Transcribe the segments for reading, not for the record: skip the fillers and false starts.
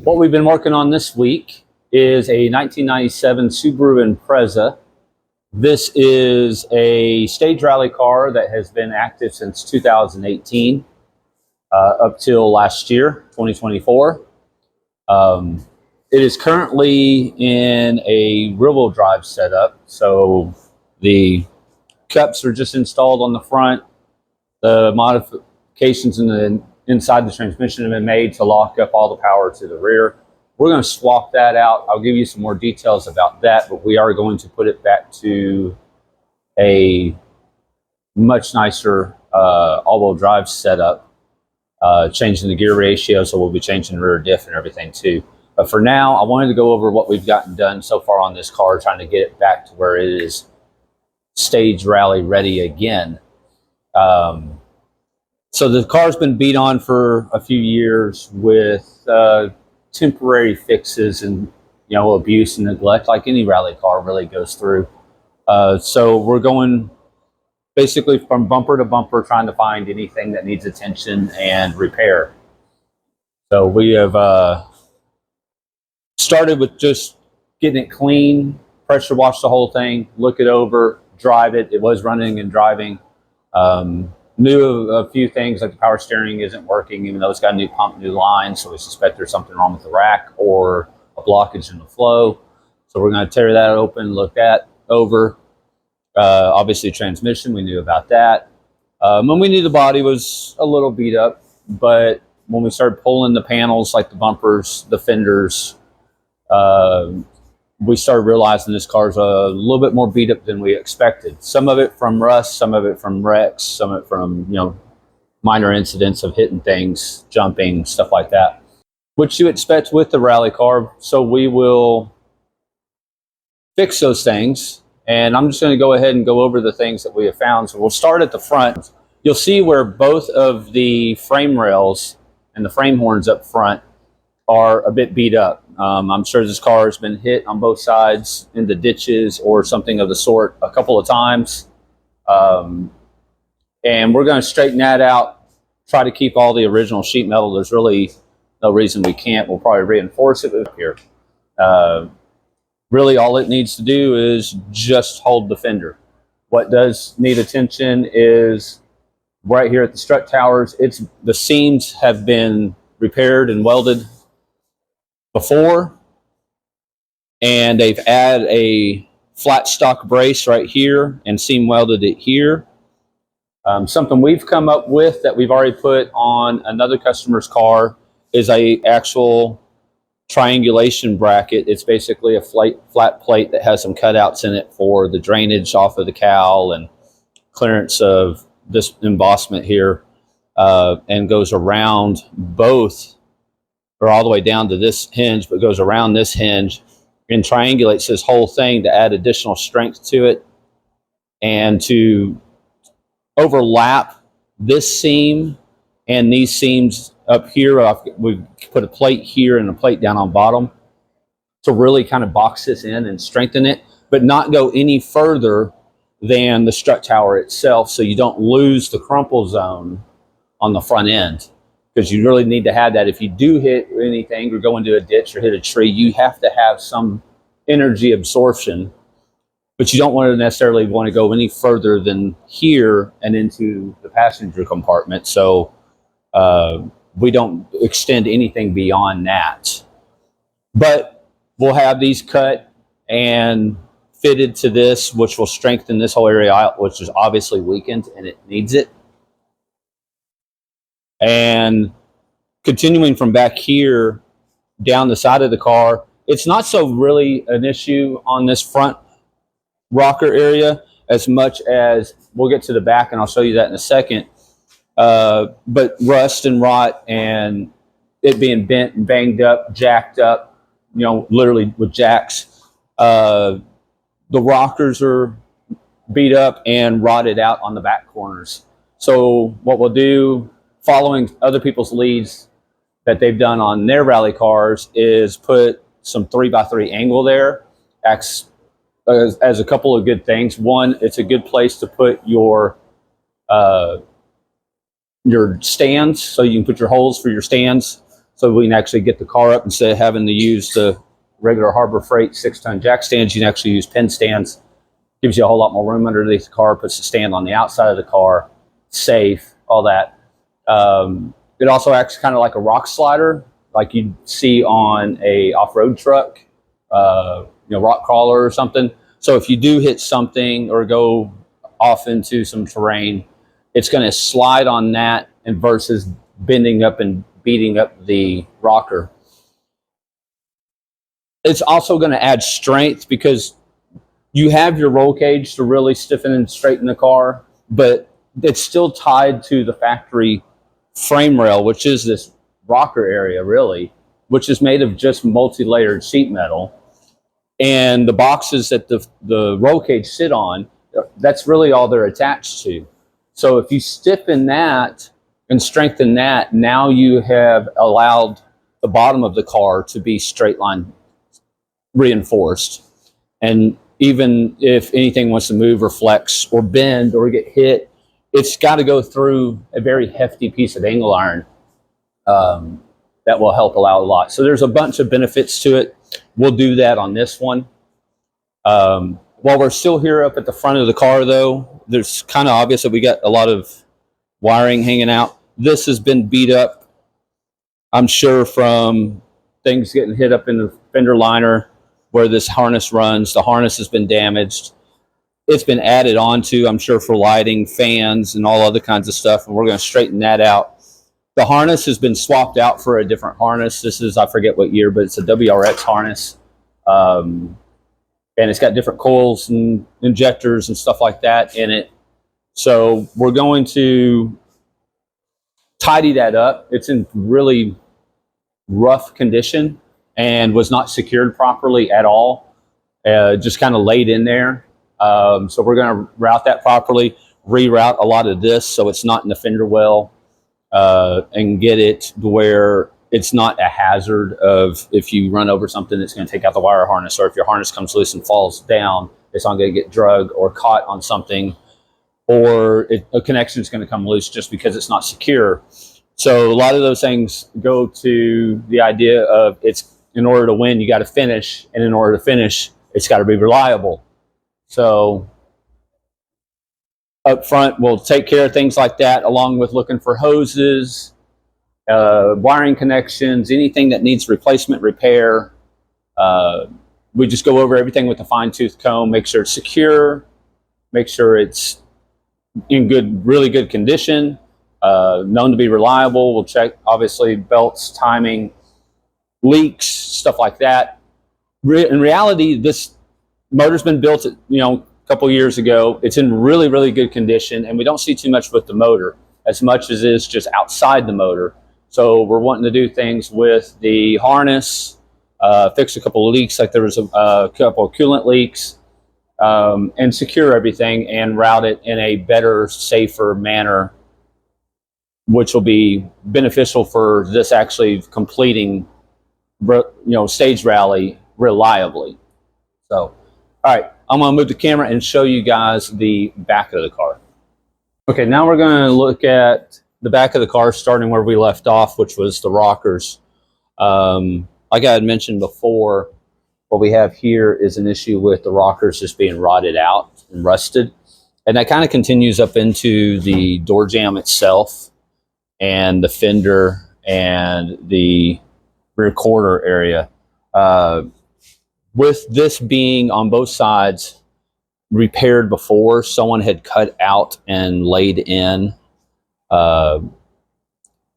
What we've been working on this week is a 1997 Subaru Impreza. This is a stage rally car that has been active since 2018 up till last year, 2024. It is currently in a rear-wheel drive setup, so the cups are just installed on the front. The modifications inside the transmission have been made to lock up all the power to the rear. We're going to swap that out. I'll give you some more details about that, but we are going to put it back to a much nicer all-wheel drive setup, changing the gear ratio, so we'll be changing the rear diff and everything too. But for now, I wanted to go over what we've gotten done so far on this car, trying to get it back to where it is stage rally ready again. So the car's been beat on for a few years with temporary fixes and abuse and neglect, like any rally car really goes through. So we're going basically from bumper to bumper, trying to find anything that needs attention and repair. So we have started with just getting it clean, pressure wash the whole thing, look it over, drive it. It was running and driving. Knew a few things, like the power steering isn't working, even though it's got a new pump, new line, so we suspect there's something wrong with the rack or a blockage in the flow. So we're going to tear that open, look that over. Obviously transmission, we knew about that. When we knew the body was a little beat up, but when we started pulling the panels, like the bumpers, the fenders, we started realizing this car's a little bit more beat up than we expected. Some of it from rust, some of it from wrecks, some of it from, minor incidents of hitting things, jumping, stuff like that, which you expect with the rally car. So we will fix those things. And I'm just going to go ahead and go over the things that we have found. So we'll start at the front. You'll see where both of the frame rails and the frame horns up front are a bit beat up. I'm sure this car has been hit on both sides in the ditches or something of the sort a couple of times. And we're going to straighten that out, try to keep all the original sheet metal. There's really no reason we can't. We'll probably reinforce it up here. Really all it needs to do is just hold the fender. What does need attention is right here at the strut towers. The seams have been repaired and welded before, and they've added a flat stock brace right here and seam welded it here. Something we've come up with that we've already put on another customer's car is a actual triangulation bracket. It's basically a flat plate that has some cutouts in it for the drainage off of the cowl and clearance of this embossment here, and goes around both, or all the way down to this hinge, but goes around this hinge and triangulates this whole thing to add additional strength to it and to overlap this seam and these seams up here. We put a plate here and a plate down on bottom to really kind of box this in and strengthen it, but not go any further than the strut tower itself, so you don't lose the crumple zone on the front end. Because you really need to have that. If you do hit anything or go into a ditch or hit a tree, you have to have some energy absorption, but you don't necessarily want to go any further than here and into the passenger compartment. So we don't extend anything beyond that. But we'll have these cut and fitted to this, which will strengthen this whole area out, which is obviously weakened and it needs it. And continuing from back here down the side of the car, it's not so really an issue on this front rocker area as much as we'll get to the back, and I'll show you that in a second. But rust and rot and it being bent and banged up, jacked up, literally with jacks. The rockers are beat up and rotted out on the back corners. So what we'll do, following other people's leads that they've done on their rally cars, is put some 3x3 angle there. Acts as a couple of good things. One, it's a good place to put your stands, so you can put your holes for your stands. so we can actually get the car up instead of having to use the regular Harbor Freight 6-ton jack stands. You can actually use pin stands. Gives you a whole lot more room underneath the car, puts the stand on the outside of the car, safe, all that. It also acts kind of like a rock slider, like you'd see on a off-road truck, rock crawler or something. So if you do hit something or go off into some terrain, it's going to slide on that, and versus bending up and beating up the rocker. It's also going to add strength because you have your roll cage to really stiffen and straighten the car, but it's still tied to the factory frame rail, which is this rocker area, really, which is made of just multi-layered sheet metal. And the boxes that the roll cage sit on, that's really all they're attached to. So if you stiffen that and strengthen that, now you have allowed the bottom of the car to be straight line reinforced. And even if anything wants to move or flex or bend or get hit, it's got to go through a very hefty piece of angle iron that will help allow a lot. So there's a bunch of benefits to it. We'll do that on this one. While we're still here up at the front of the car, though, there's kind of obvious that we got a lot of wiring hanging out. This has been beat up, I'm sure, from things getting hit up in the fender liner where this harness runs. The harness has been damaged. It's been added onto, I'm sure, for lighting, fans, and all other kinds of stuff, and we're going to straighten that out. The harness has been swapped out for a different harness. This is, I forget what year, but it's a WRX harness. And it's got different coils and injectors and stuff like that in it. So we're going to tidy that up. It's in really rough condition and was not secured properly at all. Just kind of laid in there. So we're going to route that properly, reroute a lot of this so it's not in the fender well, and get it to where it's not a hazard of if you run over something that's going to take out the wire harness, or if your harness comes loose and falls down, it's not going to get drug or caught on something, or a connection is going to come loose just because it's not secure. So a lot of those things go to the idea of, it's in order to win, you got to finish, and in order to finish, it's got to be reliable. So up front, we'll take care of things like that, along with looking for hoses, wiring connections, anything that needs replacement, repair. We just go over everything with a fine-tooth comb, make sure it's secure, make sure it's in really good condition, known to be reliable. We'll check, obviously, belts, timing, leaks, stuff like that. In reality, this motor's been built, a couple years ago. It's in really, really good condition, and we don't see too much with the motor as much as is just outside the motor. So we're wanting to do things with the harness, fix a couple of leaks, like there was a couple of coolant leaks, and secure everything and route it in a better, safer manner, which will be beneficial for this actually completing, stage rally reliably. So, all right, I'm going to move the camera and show you guys the back of the car. Okay, now we're going to look at the back of the car, starting where we left off, which was the rockers. Like I had mentioned before, what we have here is an issue with the rockers just being rotted out and rusted. And that kind of continues up into the door jamb itself and the fender and the rear quarter area. With this being on both sides repaired before, someone had cut out and laid in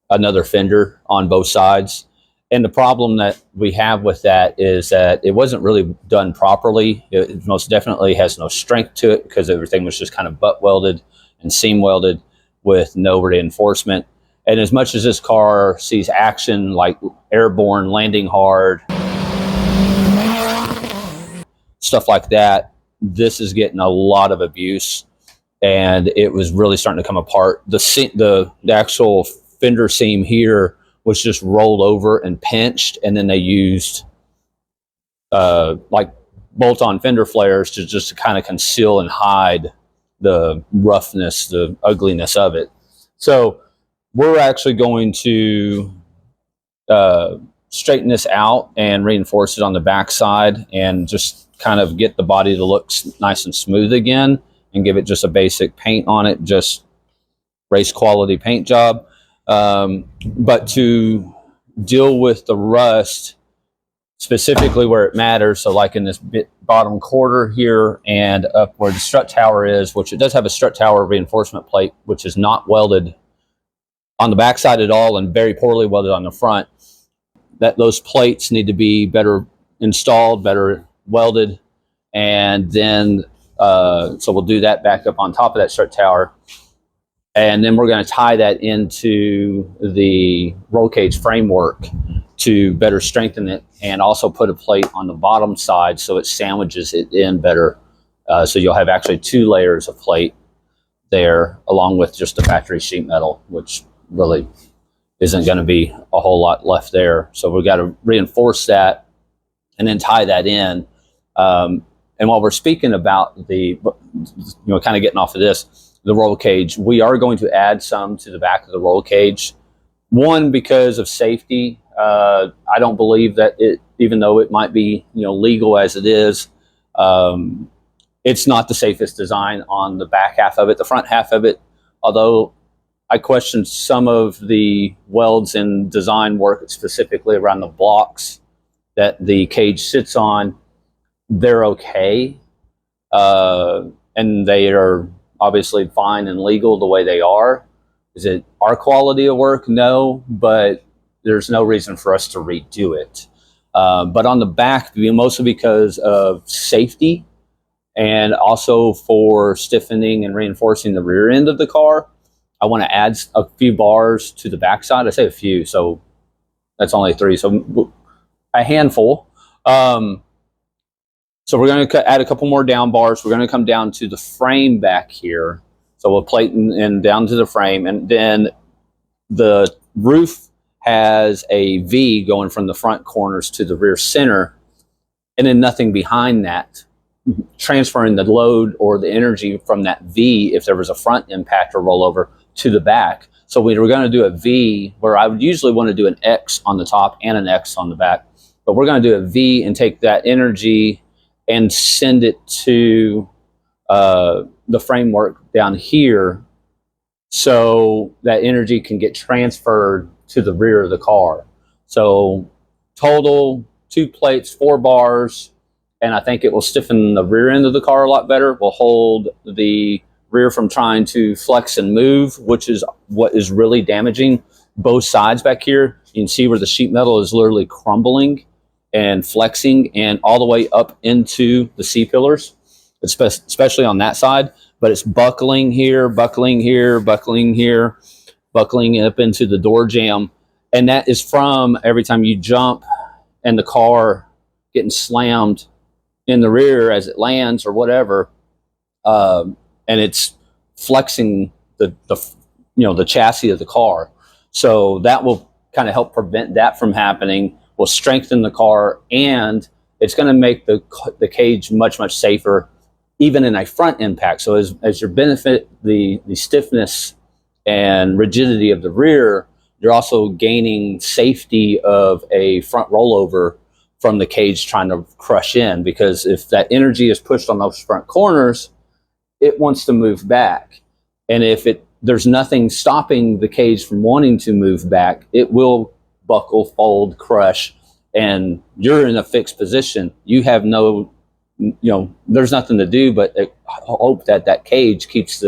another fender on both sides. And the problem that we have with that is that it wasn't really done properly. It most definitely has no strength to it because everything was just kind of butt welded and seam welded with no reinforcement. And as much as this car sees action like airborne, landing hard, stuff like that, this is getting a lot of abuse, and it was really starting to come apart. The actual fender seam here was just rolled over and pinched, and then they used like bolt-on fender flares to just kind of conceal and hide the roughness, the ugliness of it. So we're actually going to straighten this out and reinforce it on the back side and just kind of get the body to look nice and smooth again, and give it just a basic paint on it, just race quality paint job. But to deal with the rust specifically where it matters, so like in this bottom quarter here and up where the strut tower is, which it does have a strut tower reinforcement plate, which is not welded on the backside at all and very poorly welded on the front, that those plates need to be better installed, better welded. And then so we'll do that back up on top of that strut tower, and then we're going to tie that into the roll cage framework to better strengthen it, and also put a plate on the bottom side so it sandwiches it in better. So you'll have actually 2 layers of plate there, along with just the factory sheet metal, which really isn't going to be a whole lot left there. So we've got to reinforce that and then tie that in. And while we're speaking about the, kind of getting off of this, the roll cage, we are going to add some to the back of the roll cage. One, because of safety. I don't believe that it, even though it might be, legal as it is, it's not the safest design on the back half of it. The front half of it, although I questioned some of the welds and design work specifically around the blocks that the cage sits on, they're okay. And they are obviously fine and legal the way they are. Is it our quality of work? No, but there's no reason for us to redo it. But on the back, mostly because of safety and also for stiffening and reinforcing the rear end of the car, I want to add a few bars to the backside. I say a few, so that's only 3, so a handful. So we're going to add a couple more down bars. We're going to come down to the frame back here. So we'll plate and down to the frame, and then the roof has a V going from the front corners to the rear center, and then nothing behind that, transferring the load or the energy from that V, if there was a front impact or rollover, to the back. So we were going to do a V where I would usually want to do an X on the top and an X on the back, but we're going to do a V and take that energy and send it to the framework down here, so that energy can get transferred to the rear of the car. So total 2 plates, 4 bars, and I think it will stiffen the rear end of the car a lot better. Will hold the rear from trying to flex and move, which is what is really damaging both sides back here. You can see where the sheet metal is literally crumbling and flexing and all the way up into the C-pillars, especially on that side. But it's buckling here, buckling here, buckling here, buckling up into the door jamb. And that is from every time you jump and the car getting slammed in the rear as it lands or whatever. And it's flexing the chassis of the car. So that will kind of help prevent that from happening, will strengthen the car, and it's going to make the cage much, much safer, even in a front impact. So as you benefit the stiffness and rigidity of the rear, you're also gaining safety of a front rollover from the cage trying to crush in, because if that energy is pushed on those front corners, it wants to move back. And if there's nothing stopping the cage from wanting to move back, it will buckle, fold, crush, and you're in a fixed position. You have no, there's nothing to do but hope that that cage keeps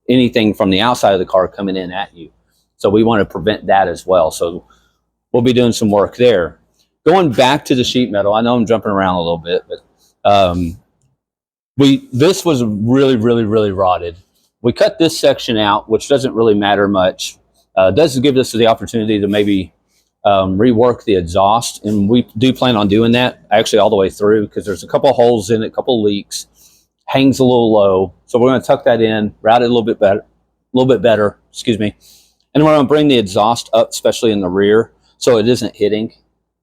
anything from the outside of the car coming in at you. So we want to prevent that as well. So we'll be doing some work there. Going back to the sheet metal, I know I'm jumping around a little bit, but this was really, really, really rotted. We cut this section out, which doesn't really matter much. It does give us the opportunity to maybe rework the exhaust, and we do plan on doing that actually all the way through, because there's a couple of holes in it, a couple of leaks, hangs a little low. So we're going to tuck that in, route it a little bit better, excuse me. And we're going to bring the exhaust up, especially in the rear, so it isn't hitting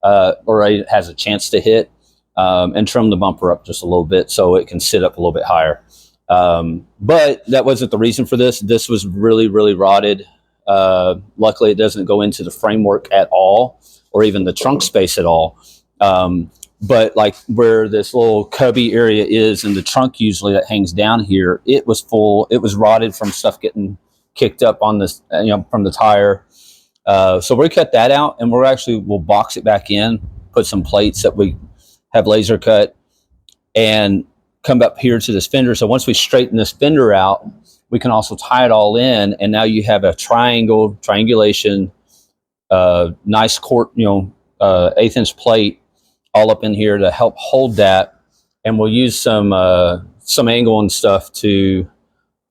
or it has a chance to hit, and trim the bumper up just a little bit so it can sit up a little bit higher. But that wasn't the reason for this. This was really, really rotted. Luckily, it doesn't go into the framework at all, or even the trunk space at all. But like where this little cubby area is in the trunk, usually that hangs down here, it was full. It was rotted from stuff getting kicked up on this, from the tire. So we cut that out, and we'll box it back in, put some plates that we have laser cut, and come up here to this fender. So once we straighten this fender out, we can also tie it all in, and now you have a triangulation, nice quart, 1/8-inch plate all up in here to help hold that. And we'll use some angle and stuff to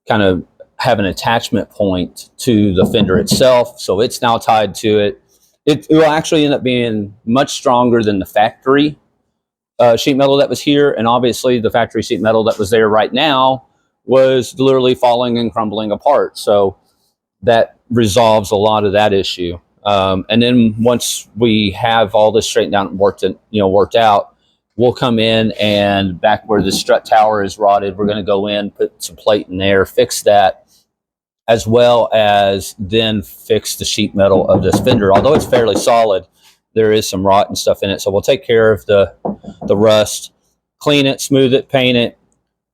kind of have an attachment point to the fender itself. So it's now tied to it. It will actually end up being much stronger than the factory sheet metal that was here. And obviously the factory sheet metal that was there right now was literally falling and crumbling apart. So that resolves a lot of that issue. And then once we have all this straightened out and worked out, we'll come in, and back where the strut tower is rotted, we're going to go in, put some plate in there, fix that, as well as then fix the sheet metal of this fender. Although it's fairly solid, there is some rot and stuff in it. So we'll take care of the rust, clean it, smooth it, paint it,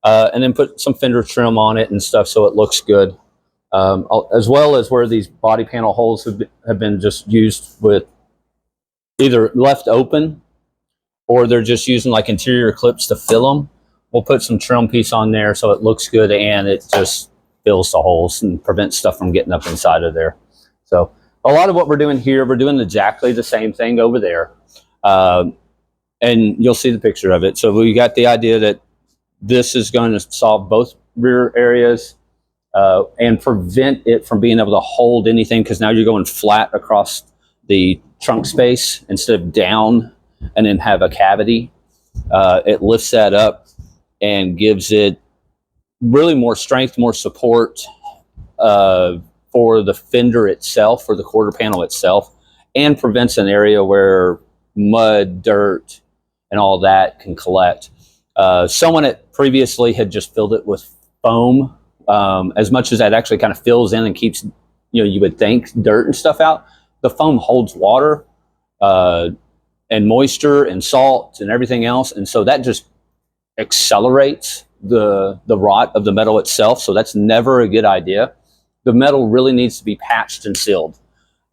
and then put some fender trim on it and stuff so it looks good. As well as where these body panel holes have been just used with either left open, or they're just using like interior clips to fill them. We'll put some trim piece on there so it looks good, and it just fills the holes and prevents stuff from getting up inside of there. So a lot of what we're doing here, we're doing exactly the same thing over there. And you'll see the picture of it. So we got the idea that this is going to solve both rear areas, and prevent it from being able to hold anything, because now you're going flat across the trunk space instead of down and then have a cavity. It lifts that up and gives it really more strength, more support for the fender itself, for the quarter panel itself, and prevents an area where mud, dirt, and all that can collect. Someone that previously had just filled it with foam, as much as that actually kind of fills in and keeps, you would think, dirt and stuff out, the foam holds water and moisture and salt and everything else, and so that just accelerates the rot of the metal itself. So that's never a good idea. The metal really needs to be patched and sealed,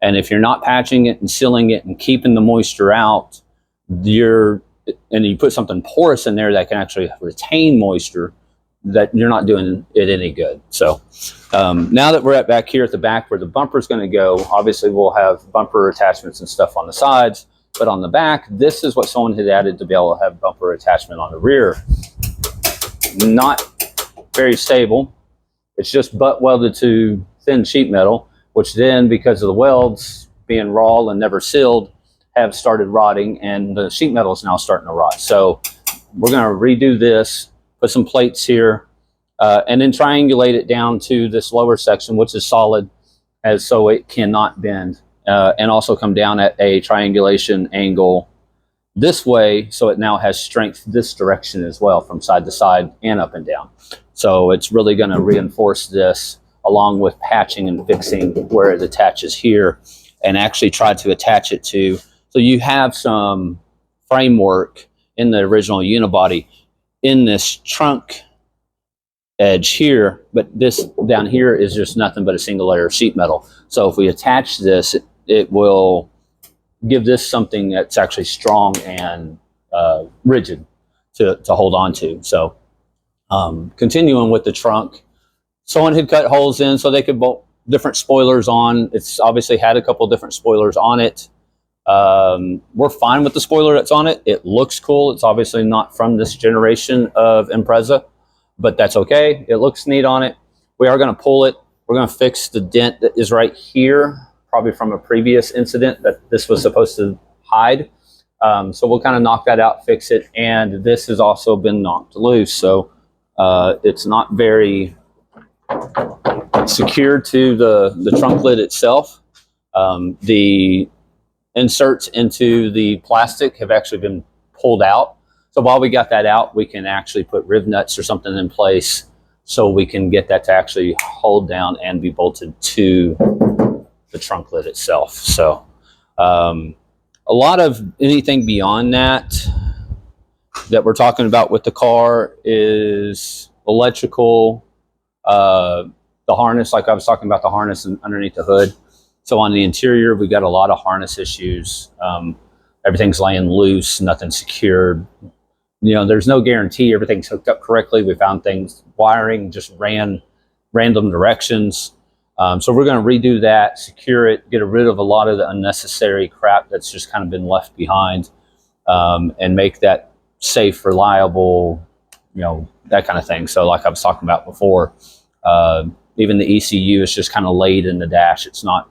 and if you're not patching it and sealing it and keeping the moisture out, and you put something porous in there that can actually retain moisture, that you're not doing it any good. So now that we're back here at the back where the bumper is going to go, obviously we'll have bumper attachments and stuff on the sides, but on the back, this is what someone had added to be able to have bumper attachment on the rear. Not very stable. It's just butt welded to thin sheet metal, which then, because of the welds being raw and never sealed, have started rotting, and the sheet metal is now starting to rot. So we're going to redo this, put some plates here, and then triangulate it down to this lower section, which is solid, so it cannot bend, and also come down at a triangulation angle this way, so it now has strength this direction as well, from side to side and up and down. So it's really going to reinforce this, along with patching and fixing where it attaches here, and actually try to attach it to, so you have some framework in the original unibody in this trunk edge here, but this down here is just nothing but a single layer of sheet metal. So if we attach this, it will give this something that's actually strong and rigid to hold on to. So continuing with the trunk, someone had cut holes in so they could bolt different spoilers on. It's obviously had a couple different spoilers on it. We're fine with the spoiler that's on it. It looks cool. It's obviously not from this generation of Impreza, but that's okay. It looks neat on it. We are going to pull it. We're going to fix the dent that is right here, probably from a previous incident that this was supposed to hide. So we'll kind of knock that out, fix it. And this has also been knocked loose. So it's not very secure to the trunk lid itself. The inserts into the plastic have actually been pulled out. So while we got that out, we can actually put riv nuts or something in place so we can get that to actually hold down and be bolted to the trunk lid itself. So a lot of anything beyond that we're talking about with the car is electrical, the harness, like I was talking about the harness underneath the hood. So on the interior, we got a lot of harness issues. Everything's laying loose, nothing secured. You know, there's no guarantee everything's hooked up correctly. We found things, wiring just ran random directions. So we're going to redo that, secure it, get rid of a lot of the unnecessary crap that's just kind of been left behind, and make that safe, reliable, you know, that kind of thing. So like I was talking about before, even the ECU is just kind of laid in the dash. It's not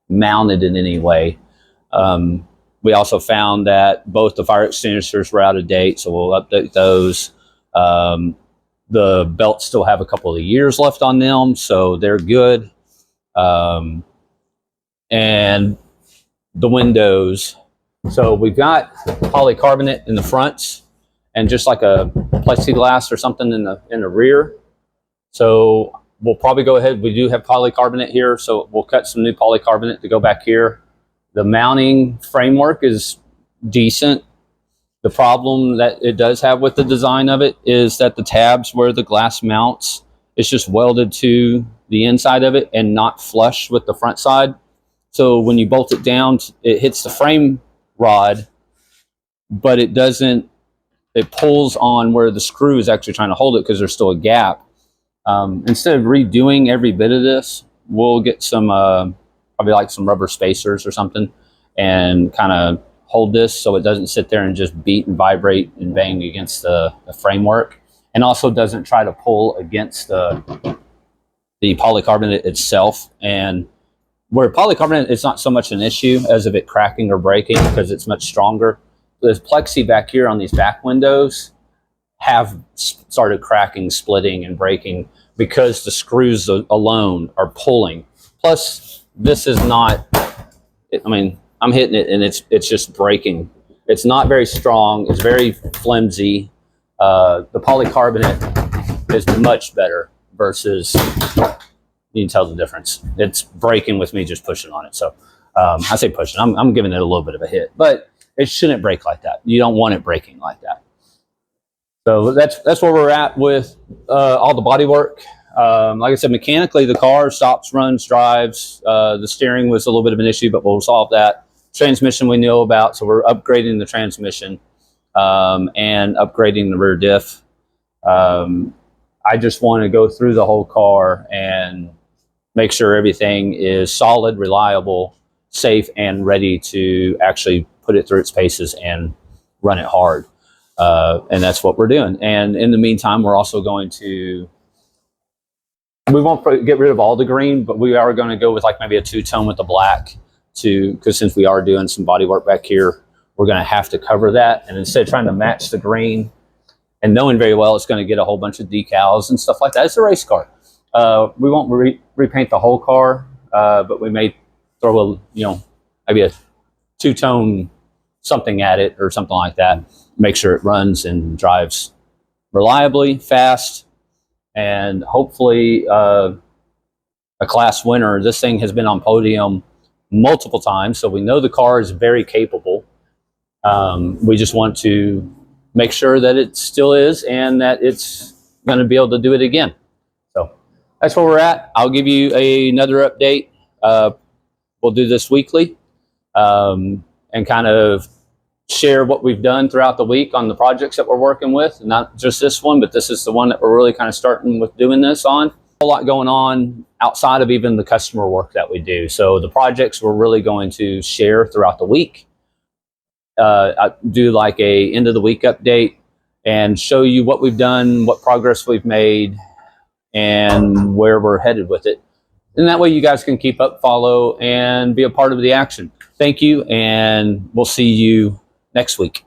mounted in any way. We also found that both the fire extinguishers were out of date, so we'll update those. The belts still have a couple of years left on them, so they're good. And the windows. So we've got polycarbonate in the fronts and just like a plexiglass or something in the rear. So we'll probably go ahead. We do have polycarbonate here, so we'll cut some new polycarbonate to go back here. The mounting framework is decent. The problem that it does have with the design of it is that the tabs where the glass mounts, it's just welded to the inside of it and not flush with the front side. So when you bolt it down, it hits the frame rod, but it doesn't, it pulls on where the screw is actually trying to hold it because there's still a gap. Instead of redoing every bit of this, we'll get some, probably like some rubber spacers or something, and kind of hold this so it doesn't sit there and just beat and vibrate and bang against the framework, and also doesn't try to pull against the polycarbonate itself. And where polycarbonate is not so much an issue as of it cracking or breaking because it's much stronger. The plexi back here on these back windows have started cracking, splitting, and breaking because the screws alone are pulling. Plus, this is not, I mean, I'm hitting it and it's just breaking. It's not very strong. It's very flimsy. The polycarbonate is much better versus, you can tell the difference. It's breaking with me just pushing on it. So I say pushing, I'm giving it a little bit of a hit, but it shouldn't break like that. You don't want it breaking like that. So that's where we're at with all the body work. Like I said, mechanically, the car stops, runs, drives. The steering was a little bit of an issue, but we'll solve that. Transmission we know about, so we're upgrading the transmission and upgrading the rear diff. I just want to go through the whole car and make sure everything is solid, reliable, safe, and ready to actually put it through its paces and run it hard. And that's what we're doing. And in the meantime, we're also going to, we won't get rid of all the green, but we are going to go with like maybe a two-tone with the black, because since we are doing some body work back here, we're going to have to cover that. And instead of trying to match the green and knowing very well it's going to get a whole bunch of decals and stuff like that, it's a race car. We won't repaint the whole car, but we may throw a, you know, maybe a two-tone something at it or something like that. Make sure it runs and drives reliably, fast, and hopefully a class winner. This thing has been on podium multiple times, so we know the car is very capable. We just want to make sure that it still is and that it's going to be able to do it again. So that's where we're at. I'll give you another update. We'll do this weekly and kind of share what we've done throughout the week on the projects that we're working with. Not just this one, but this is the one that we're really kind of starting with doing this on. A lot going on outside of even the customer work that we do. So the projects we're really going to share throughout the week. I do like a end of the week update and show you what we've done, what progress we've made, and where we're headed with it. And that way you guys can keep up, follow, and be a part of the action. Thank you, and we'll see you next week.